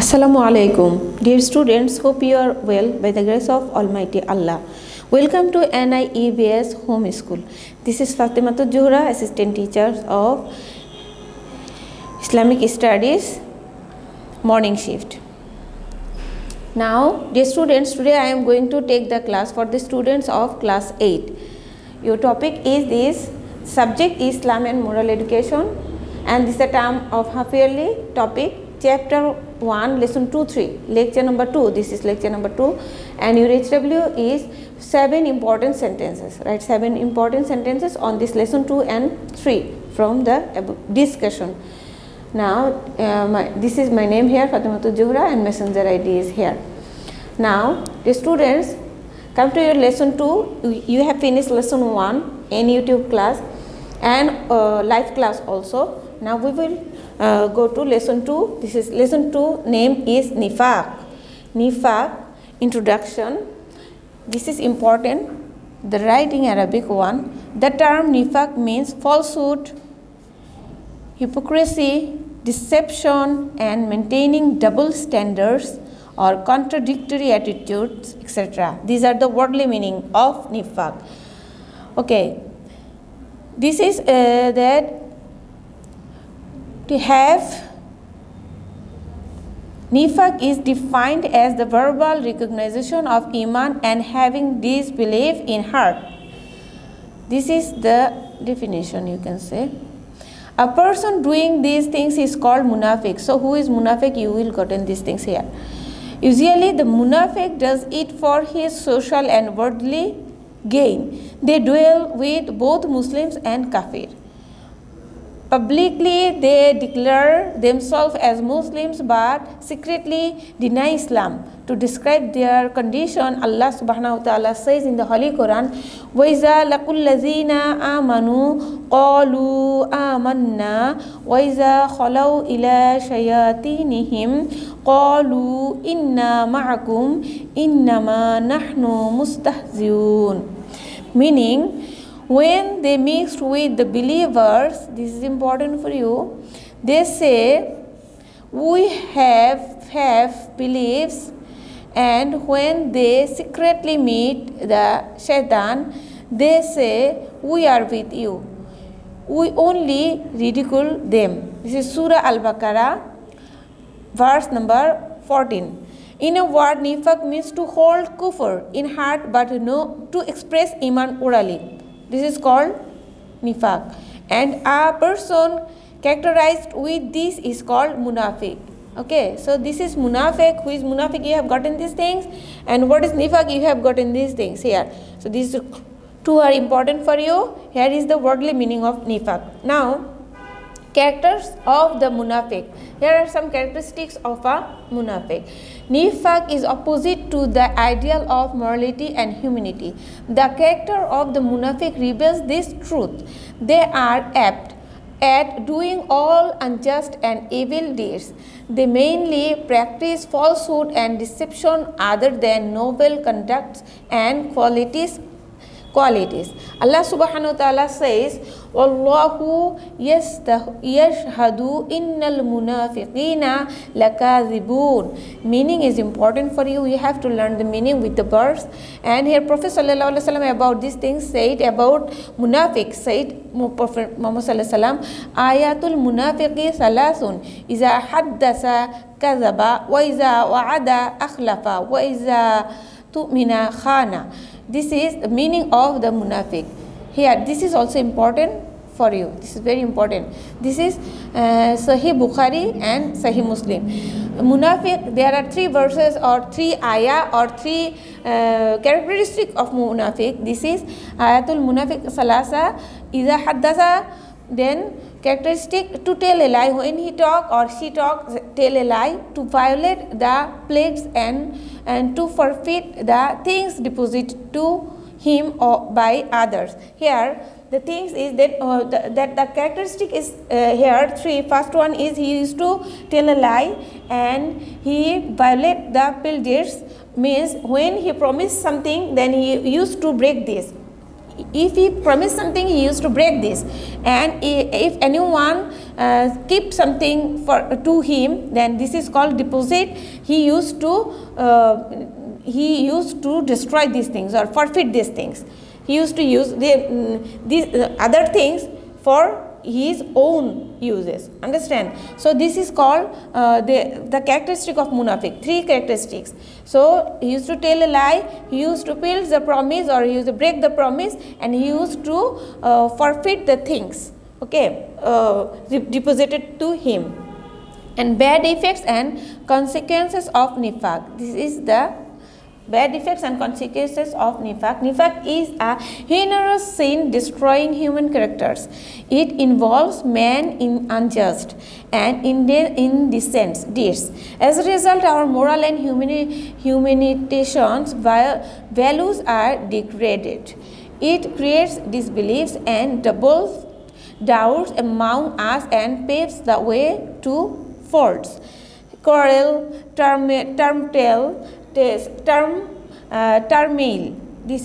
Assalamu alaikum. Dear students, hope you are well by the grace of Almighty Allah. Welcome to NIEBS Home School. This is Fatimatul Juhra, Assistant Teacher of Islamic Studies, morning shift. Now, dear students, today I am going to take the class for the students of class 8. Your topic is this, subject Islam and moral education, and this is a term of half yearly topic, chapter 1, lesson 2-3, lecture number 2. This is lecture number 2, and your HW is 7 important sentences. Right, 7 important sentences on this lesson 2 and 3 from the discussion. Now, this is my name here, Fatimatul Juhra, and messenger ID is here. Now, the students, come to your lesson 2. You have finished lesson 1 in YouTube class and live class also. Now we will go to lesson 2. This is lesson 2, name is Nifaq. Nifaq, introduction. This is important, the writing Arabic one. The term Nifaq means falsehood, hypocrisy, deception, and maintaining double standards or contradictory attitudes, etc. These are the worldly meaning of Nifaq. Okay, this is that to have Nifaq is defined as the verbal recognition of Iman and having disbelief in heart. This is the definition, you can say. A person doing these things is called Munafiq. So who is Munafiq? You will gotten these things here. Usually the Munafiq does it for his social and worldly gain. They dwell with both Muslims and Kafir. Publicly, they declare themselves as Muslims but secretly deny Islam. To describe their condition, Allah subhanahu wa ta'ala says in the Holy Quran, وَإِذَا لَقُوا الَّذِينَ آمَنُوا قَالُوا آمَنَّا وَإِذَا خَلَوْا إِلَى شَيَاطِينِهِمْ قَالُوا إِنَّا مَعَكُمْ إِنَّمَا نَحْنُ مُسْتَهْزِئُونَ. Meaning, when they mixed with the believers, this is important for you, they say, we have beliefs, and when they secretly meet the shaitan, they say, we are with you. We only ridicule them. This is Surah Al-Baqarah, verse number 14. In a word, Nifaq means to hold kufr in heart but no to express iman orally. This is called Nifaq. And a person characterized with this is called Munafiq. Okay, so this is Munafiq. Who is Munafiq? You have gotten these things. And what is Nifaq? You have gotten these things here. So these two are important for you. Here is the worldly meaning of Nifaq. Now, characters of the Munafiq. Here are some characteristics of a Munafiq. Nifaq is opposite to the ideal of morality and humanity. The character of the Munafiq reveals this truth. They are apt at doing all unjust and evil deeds. They mainly practice falsehood and deception other than noble conducts and qualities. Allah subhanahu wa ta'ala says, Wallahu yashhadu innal munafiqina lakazibun. Meaning is important for you. You have to learn the meaning with the verse. And here Prophet sallallahu alaihi wasallam about these things said about munafiq, said Prophet Muhammad sallallahu alaihi wasallam, ayatul munafiqi salasun iza haddasa kazaba wa iza wa'ada akhlafa wa iza tu'mina khana. This is the meaning of the Munafiq. Here, this is also important for you. This is very important. This is Sahih Bukhari and Sahih Muslim. Munafiq, there are 3 verses or 3 ayah or 3 characteristics of Munafiq. This is Ayatul Munafiq Salasa, Iza Haddasa, then characteristic to tell a lie. When he talk or she talks, tell a lie, to violate the pledges and to forfeit the things deposited to him or by others. Here the things is that that the characteristic is here 3. First one is he used to tell a lie and he violate the pledges, means when he promised something then he used to break this. If he promised something, he used to break this. And if anyone keep something to him, then this is called deposit. He used to destroy these things or forfeit these things. He used to use these other things for his own uses. Understand? So this is called the characteristic of munafiq. 3 characteristics. So he used to tell a lie, he used to fail the promise, or he used to break the promise, and he used to forfeit the things, okay, deposited to him. And bad effects and consequences of nifaq. This is the bad effects and consequences of nifaq. Nifaq is a heinous sin destroying human characters. It involves man in unjust and indecent deeds. As a result, our moral and humanitarian values are degraded. It creates disbeliefs and doubles doubts among us and paves the way to faults. Quarrel, turmoil. This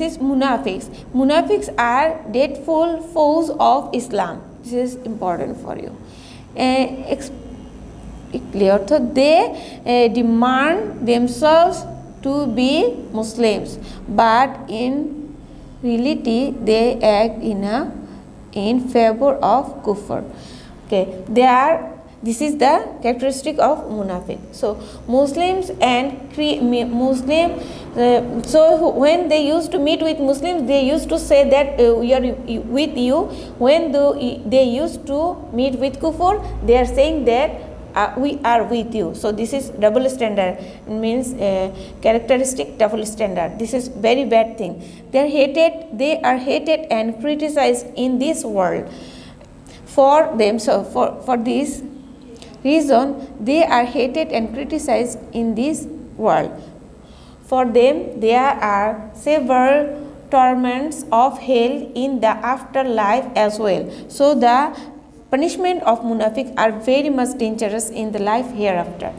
is munafiqs. Munafiqs are dreadful foes of Islam. This is important for you. Clear? So they demand themselves to be Muslims, but in reality they act in favor of kufr. Okay, this is the characteristic of munafiq. So Muslims and so when they used to meet with Muslims, they used to say that we are with you. When they used to meet with kufr, they are saying that we are with you. So this is double standard, means characteristic double standard. This is very bad thing. They are hated and criticized in this world. For them, so for this reason, they are hated and criticized in this world. For them, there are several torments of hell in the afterlife as well. So the punishment of munafiq are very much dangerous in the life hereafter.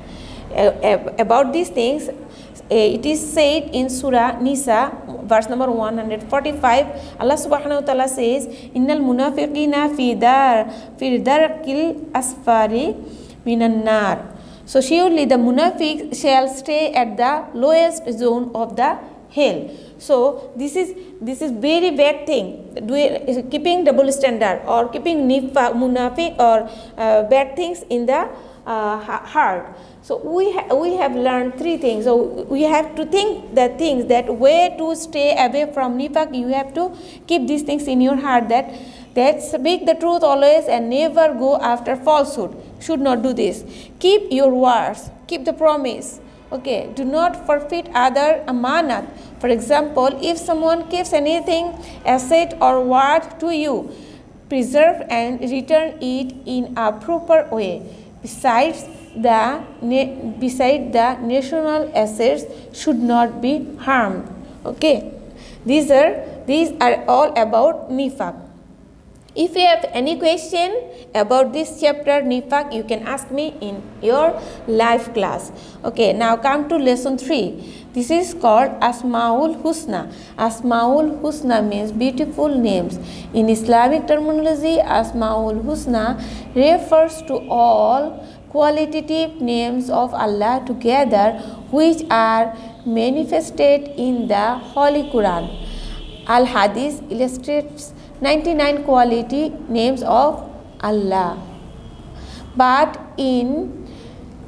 About these things, it is said in Surah Nisa, verse number 145, Allah subhanahu wa ta'ala says, Innal munafiqina fi darkil asfari minan nar. So surely the munafiq shall stay at the lowest zone of the hell. So this is very bad thing. Keeping double standard or keeping munafiq or bad things in the heart. So we have learned 3 things. So we have to think the things that way to stay away from nifaq. You have to keep these things in your heart, that speak the truth always and never go after falsehood. Should not do this. Keep your words. Keep the promise. Okay. Do not forfeit other amanat. For example, if someone gives anything, asset or word to you, preserve and return it in a proper way. Besides, the national assets should not be harmed. Okay. These are all about nifaq. If you have any question about this chapter nifaq, you can ask me in your live class. Okay, now come to lesson 3. This is called Asmaul Husna. Asmaul Husna means beautiful names. In Islamic terminology, Asmaul Husna refers to all qualitative names of Allah together, which are manifested in the Holy Quran. Al-Hadith illustrates 99 quality names of Allah. But in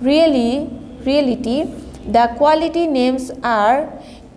reality, the quality names are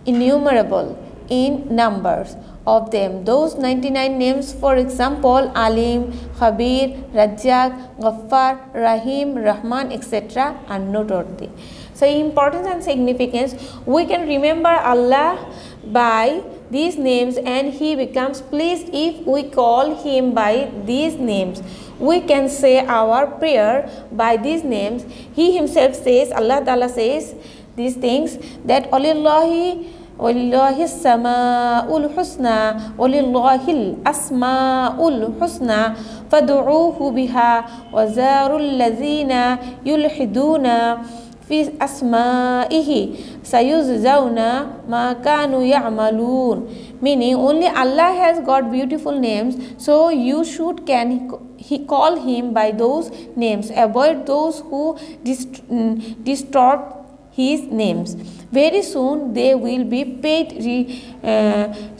innumerable in numbers of them. Those 99 names, for example, Alim, Khabir, Razzaq, Ghaffar, Rahim, Rahman, etc. are noteworthy. So importance and significance, we can remember Allah by these names and He becomes pleased if we call Him by these names. We can say our prayer by these names. He Himself says, Allah Ta'ala says these things, that Walillahi as-sama'ul husna walillahil asma'ul husna fad'uuhu biha wa zarul lazina yulhiduna fi asma'ihi sayujzauna ma kanu ya'malun. Meaning only Allah has got beautiful names, so you should he call him by those names. Avoid those who distort his names. Very soon they will be paid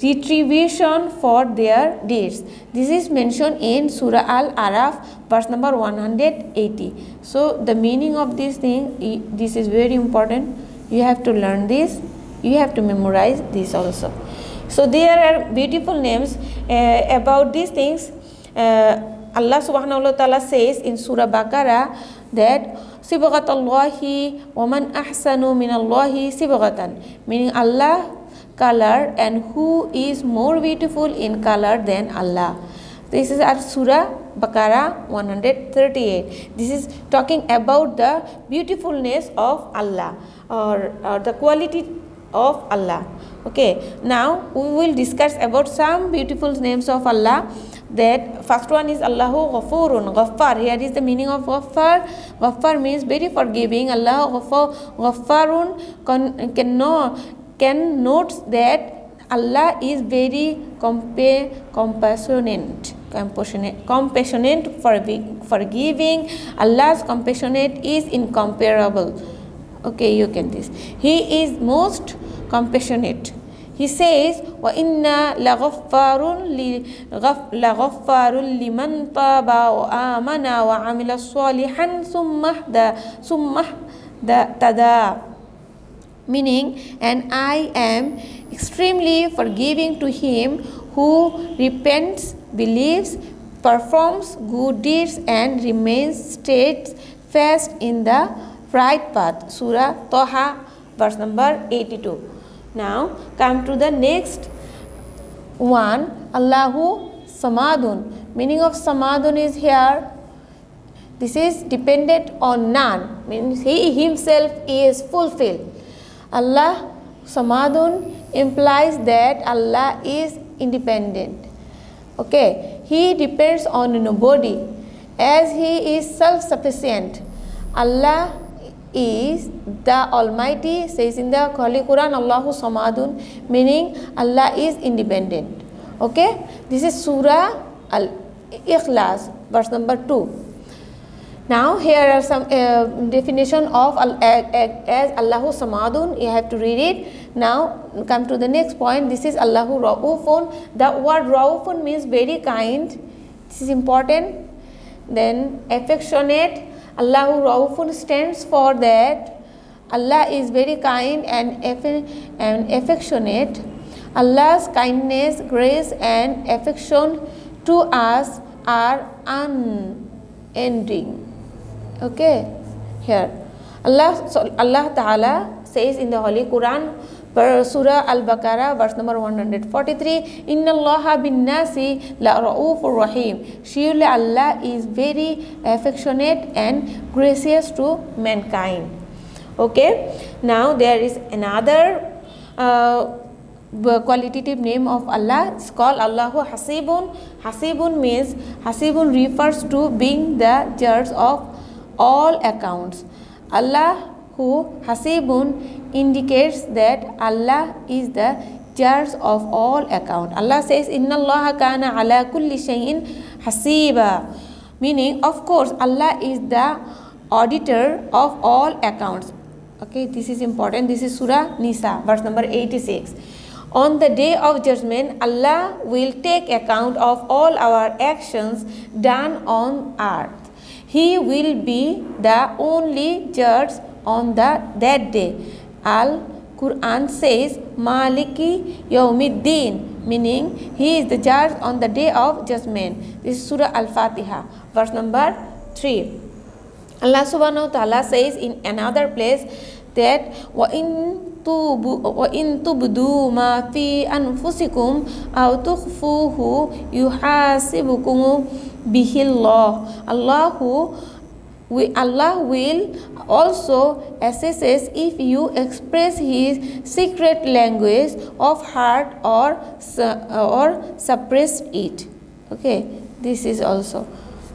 retribution for their deeds. This is mentioned in Surah Al-Araf, verse number 180. So the meaning of this thing, this is very important. You have to learn this. You have to memorize this also. So there are beautiful names about these things. Allah subhanahu wa ta'ala says in Surah Baqarah that Sibghatallahi wa man ahsanu minallahi sibghatan, meaning Allah color, and who is more beautiful in color than Allah. This is at Surah Baqarah 138. This is talking about the beautifulness of Allah, or the quality of Allah. Okay, now we will discuss about some beautiful names of Allah. That first one is Allahu Ghafurun, Ghaffar. Here is the meaning of Ghaffar. Ghaffar means very forgiving. Allah Ghaffarun can note that Allah is very compassionate, forgiving. Allah's compassionate is incomparable. Okay, you can this. He is most compassionate. He says, وَإِنَّا لَغَفَّارٌ لِمَنْ طَابَ وَآمَنَ وَعَمِلَ صَالِحًا ثُمَّ اهْتَدَى. Meaning, and I am extremely forgiving to him who repents, believes, performs good deeds, and remains steadfast in the right path. Surah Taha, verse number 82. Now come to the next one, Allahu Samadun. Meaning of Samadun is here. This is dependent on none, means he himself is fulfilled. Allah Samadun implies that Allah is independent. Okay, he depends on nobody, as he is self-sufficient. Allah is the Almighty, says in the Holy Quran, Allahu Samadun, meaning Allah is independent. Okay, this is Surah Al-Ikhlas, verse number 2. Now here are some definition of as Allahu Samadun. You have to read it. Now come to the next point. This is Allahu Ra'ufun. The word Ra'ufun means very kind. This is important. Then affectionate. Allahu Ra'ufun stands for that Allah is very kind and affectionate. Allah's kindness, grace, and affection to us are unending. Okay, here Allah Ta'ala says in the Holy Quran, Surah Al-Baqarah, verse number 143, Inna Allaha bin nasi la ra'ufur rahim. Surely Allah is very affectionate and gracious to mankind. Okay, now there is another qualitative name of Allah. It's called Allahu Hasibun. Hasibun means, Hasibun refers to being the judge of all accounts. Allah who Hasibun indicates that Allah is the judge of all account. Allah says, Inna Allaha kana ala kulli shay'in hasiba. Meaning, of course, Allah is the auditor of all accounts. Okay, this is important. This is Surah Nisa, verse number 86. On the day of judgment, Allah will take account of all our actions done on earth. He will be the only judge on that day. Al-Quran says, Maliki Yawmiddin, meaning he is the judge on the day of judgment. This is Surah Al-Fatiha, verse number 3. Allah subhanahu wa ta'ala says in another place that وَإِن تُبْدُوا مَا فِي أَنفُسِكُمْ أَوْ تُخْفُوهُ يُحَاسِبُكُمْ بِهِ اللَّهُ. Allah will also assesses if you express his secret language of heart or suppress it. Okay, this is also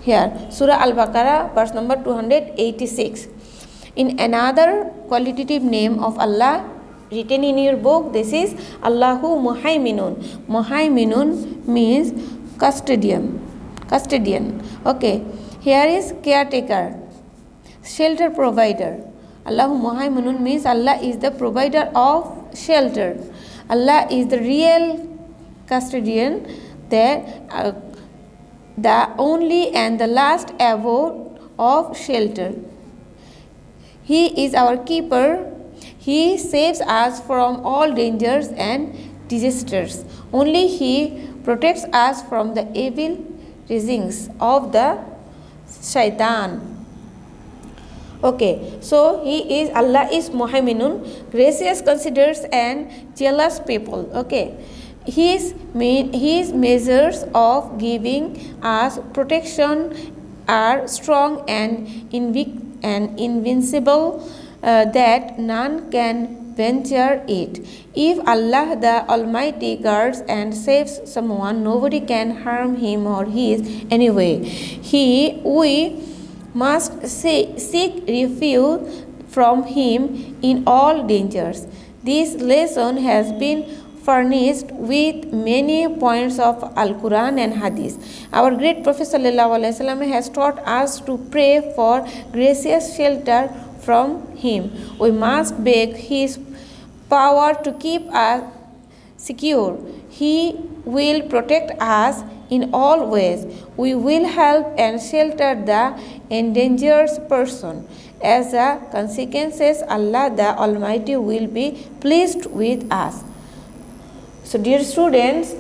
here Surah Al-Baqarah, verse number 286. In another qualitative name of Allah written in your book, this is Allahu Muhaiminun. Muhaiminun means custodian. Okay, here is caretaker, shelter provider. Allahu Muhaiminun means Allah is the provider of shelter. Allah is the real custodian, the only and the last abode of shelter. He is our keeper. He saves us from all dangers and disasters. Only He protects us from the evil risings of the shaitan. Okay, so Allah is Muhaiminun, gracious, considers and jealous people. Okay, His measures of giving us protection are strong and invincible, that none can venture it. If Allah the Almighty guards and saves someone, nobody can harm him or his anyway. We must seek refuge from Him in all dangers. This lesson has been furnished with many points of Al-Quran and Hadith. Our great Prophet ﷺ has taught us to pray for gracious shelter from Him. We must beg His power to keep us secure. He will protect us in all ways. We will help and shelter the endangered person. As a consequence, Allah the Almighty will be pleased with us. So dear students,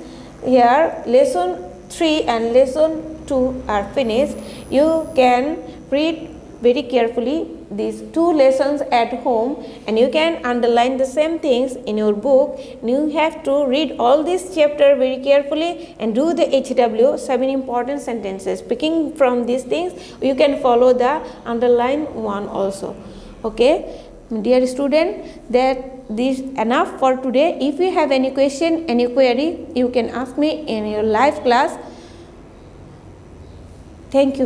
here lesson 3 and lesson 2 are finished. You can read very carefully these 2 lessons at home, and you can underline the same things in your book. You have to read all this chapter very carefully and do the HW 7 important sentences. Picking from these things, you can follow the underlined one also. Okay, dear student, that this enough for today. If you have any question, any query, you can ask me in your live class. Thank you very much.